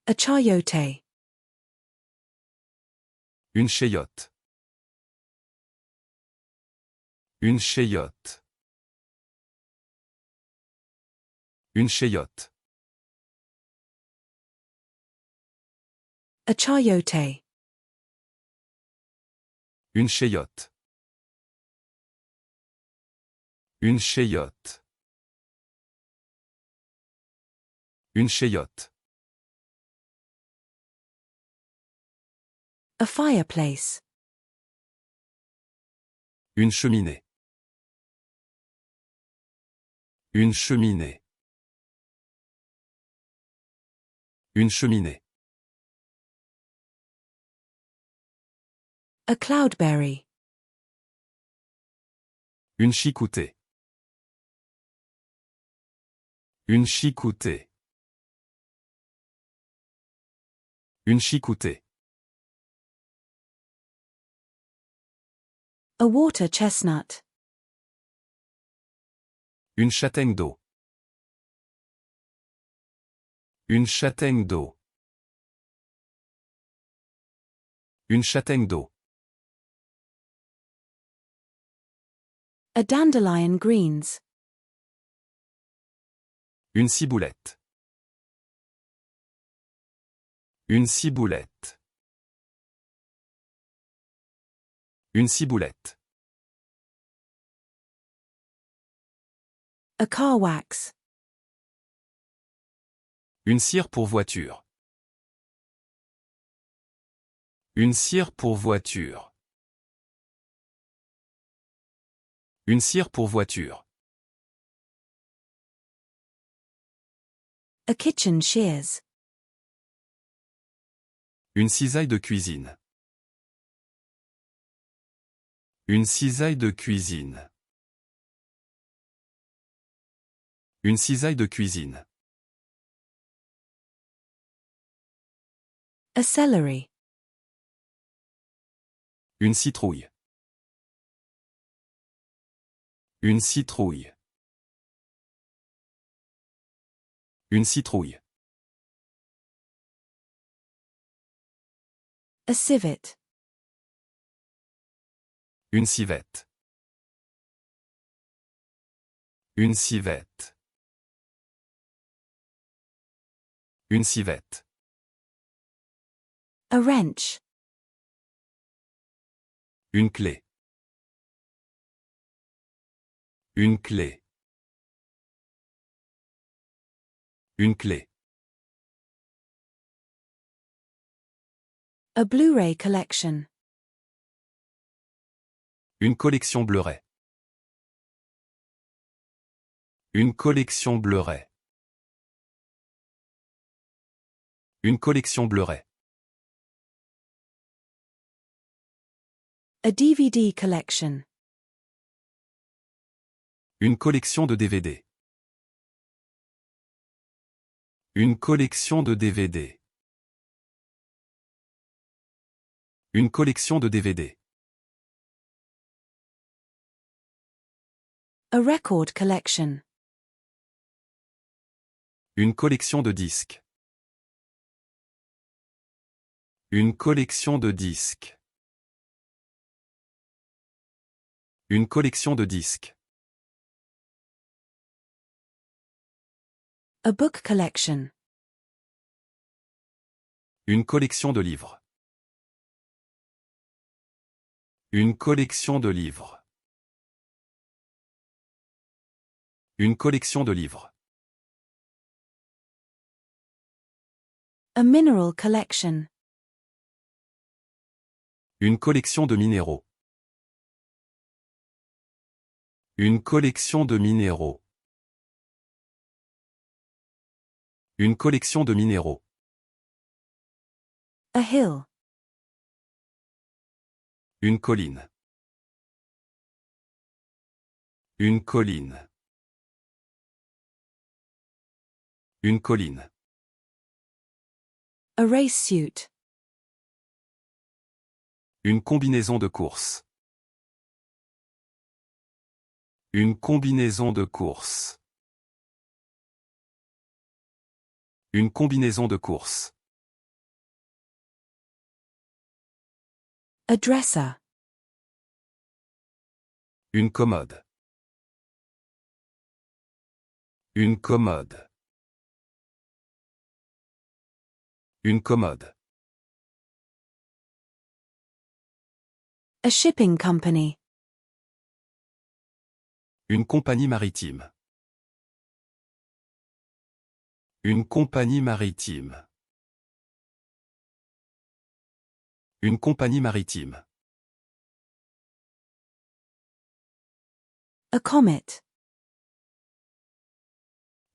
A chayote. Une chayote. Une chayote. Une chayote. A chayote. Une chayote. Une chayote. Une chayote. A fireplace. Une cheminée. Une cheminée. Une cheminée. A cloudberry. Une chicoutée. Une chicoutée. Une chicoutée. A water chestnut. Une châtaigne d'eau. Une châtaigne d'eau. Une châtaigne d'eau. A dandelion greens. Une ciboulette. Une ciboulette. Une ciboulette. A car wax. Une cire pour voiture. Une cire pour voiture. Une cire pour voiture. A kitchen shears. Une cisaille de cuisine. Une cisaille de cuisine. Une cisaille de cuisine. A celery. Une citrouille. Une citrouille. Une citrouille. A civet. Une civette. Une civette. Une civette. A wrench. Une clé. Une clé. Une clé. A Blu-ray collection. Une collection Blu-ray. Une collection Blu-ray. Une collection Blu-ray. A DVD collection. Une collection de DVD. Une collection de DVD. Une collection de DVD. A record collection. Une collection de disques. Une collection de disques. Une collection de disques. A book collection. Une collection de livres. Une collection de livres. Une collection de livres. A mineral collection. Une collection de minéraux. Une collection de minéraux. Une collection de minéraux. A hill. Une colline. Une colline. Une colline. A race suit. Une combinaison de course. Une combinaison de course. Une combinaison de course. A dresser. Une commode. Une commode. Une commode. A shipping company. Une compagnie maritime. Une compagnie maritime. Une compagnie maritime. A comet.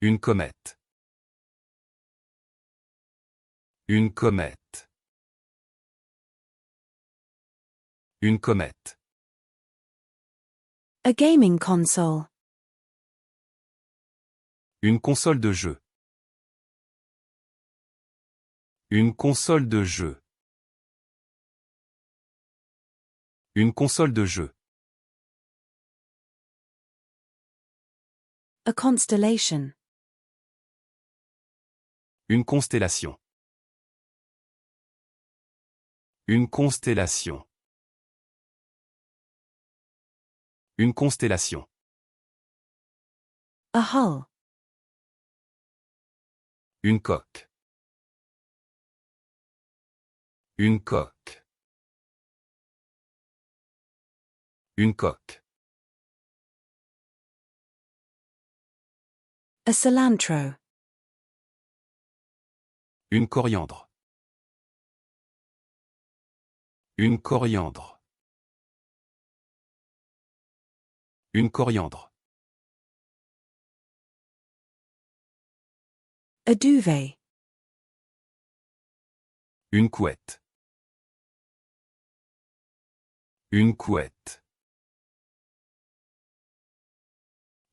Une comète. Une comète. Une comète. A gaming console. Une console de jeu. Une console de jeu. Une console de jeu. A constellation. Une constellation. Une constellation. Une constellation. A hull. Une coque. Une coque. Une coque. A cilantro. Une coriandre. Une coriandre. Une coriandre. A duvet. Une couette. Une couette.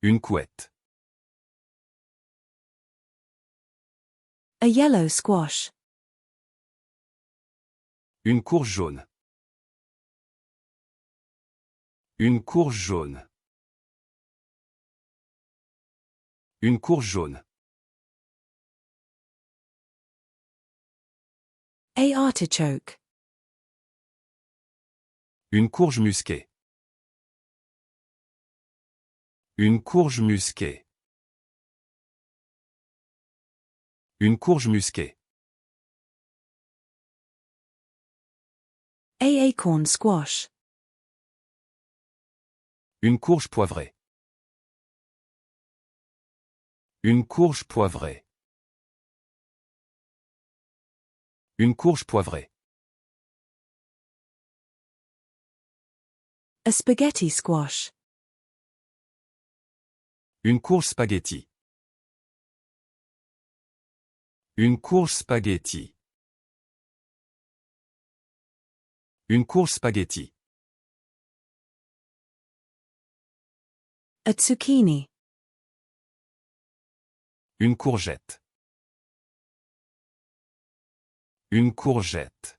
Une couette. A yellow squash. Une courge jaune. Une courge jaune. Une courge jaune. A artichoke. Une courge musquée. Une courge musquée. Une courge musquée. A acorn squash. Une courge poivrée. Une courge poivrée. Une courge poivrée. A spaghetti squash. Une courge spaghetti. Une courge spaghetti. Une courge spaghetti. A zucchini. Une courgette. Une courgette.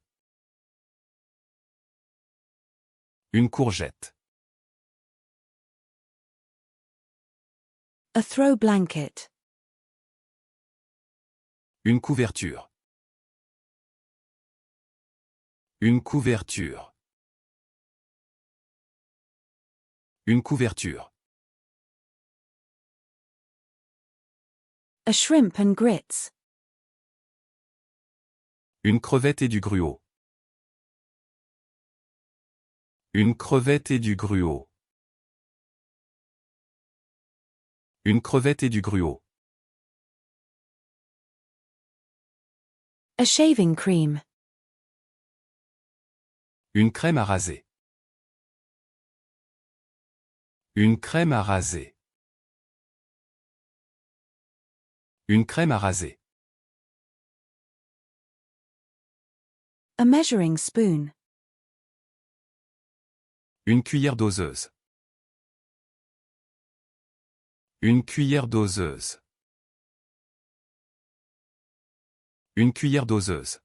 Une courgette. A throw blanket. Une couverture. Une couverture. Une couverture. A shrimp and grits. Une crevette et du gruau. Une crevette et du gruau. Une crevette et du gruau. A shaving cream. Une crème à raser. Une crème à raser. Une crème à raser. A measuring spoon. Une cuillère doseuse. Une cuillère doseuse. Une cuillère doseuse.